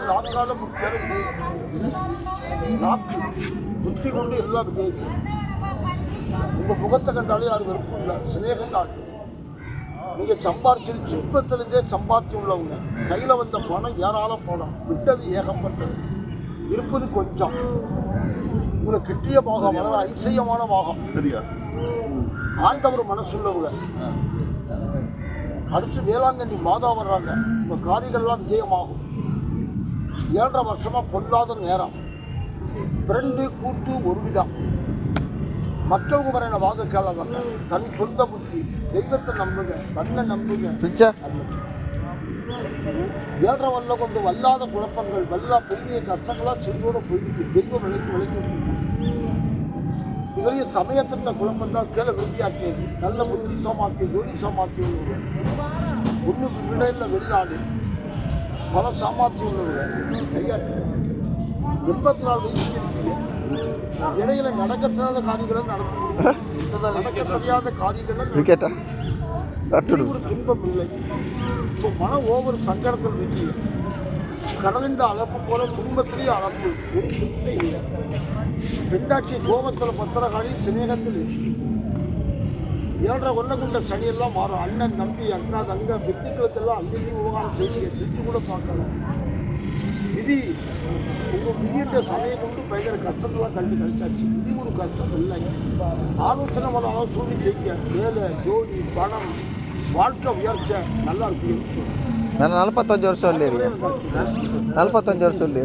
நாற்கால புத்தி கொண்டு எல்லாம் உங்க முகத்தை கண்டாலே அது விருப்பம் இல்லை, சிநேகம் காட்டும். நீங்க சம்பாதிச்சு சிற்பத்திலிருந்தே சம்பாதிச்சு உள்ளவங்க கையில வந்த பணம் ஏராள பணம், விட்டது ஏகப்பட்டது, இருப்பது கொஞ்சம். உங்களை கிட்டிய பாகம், அதாவது ஐசியமான பாகம், ஆண்டவர் மனசுள்ளவங்க. அடுத்து வேளாங்கண்ணி மாதா வர்றாங்க, உங்க காரியங்கள்லாம் விஜயமாகும். 7.5 வருஷமா பொல்லாத நேரம், ஃப்ரெண்டு கூட்டு ஒரு விதம். மற்றவங்க வர என்ன வாங்க கேளாங்க, தன் சொந்த புத்தி, தெய்வத்தை நம்புங்க, தன்னை நம்புங்க. 7.5 வரல கொண்டு வல்லாத குழப்பங்கள், வல்லா பெரிய கஷ்டங்களா செல்வோட போயிட்டு தெய்வம் விளைக்கு பெரிய சமயத்தின் குழப்பம் தான் கீழே விருத்தியாக்கியது. நல்ல புத்தி சமாத்தி, ஜோதி சமாத்தி உள்ளது, ஒன்று விடையில் வெளிநாடு, பல சாமாத்தி உள்ளது. 84 வயசு இடையில நடக்க தெரியாத காரியங்களை நடக்க தெரியாத காரியங்கள் ஒரு துன்பம் இல்லை. இப்போ மனம் ஒவ்வொரு சங்கடத்தில் வெற்றி, கடலின் அளப்பு போல துன்பத்திலேயே அளப்பு, ஒரு சுத்தம் இல்லை. பெண்டாட்சி கோபத்தில் பத்திரகாளி சிநேகத்தில் 7.5 கொண்ட சனியெல்லாம் மாறும். அண்ணன் நம்பி அக்கா தங்க பெற்றுக்களுக்கெல்லாம் அங்கேயும் விவகாரம் செய்ய திட்டு கூட பார்க்கலாம். விதி உங்கள் விதியிட்ட சமயம் கொண்டு பயங்கர கஷ்டத்தெல்லாம் கழிச்சாச்சு. விதி ஒரு கஷ்டம் இல்லை. ஆலோசனை பண்ணாலும் சூழ்நிலை ஜெயிக்க, வேலை, ஜோடி, பணம், வாழ்க்கை உயர்ச்ச நல்லா இருக்கு. ನಾನು 45 ವರ್ಷ ಅಲ್ಲಿ 45 ವರ್ಷ ಅಲ್ಲಿ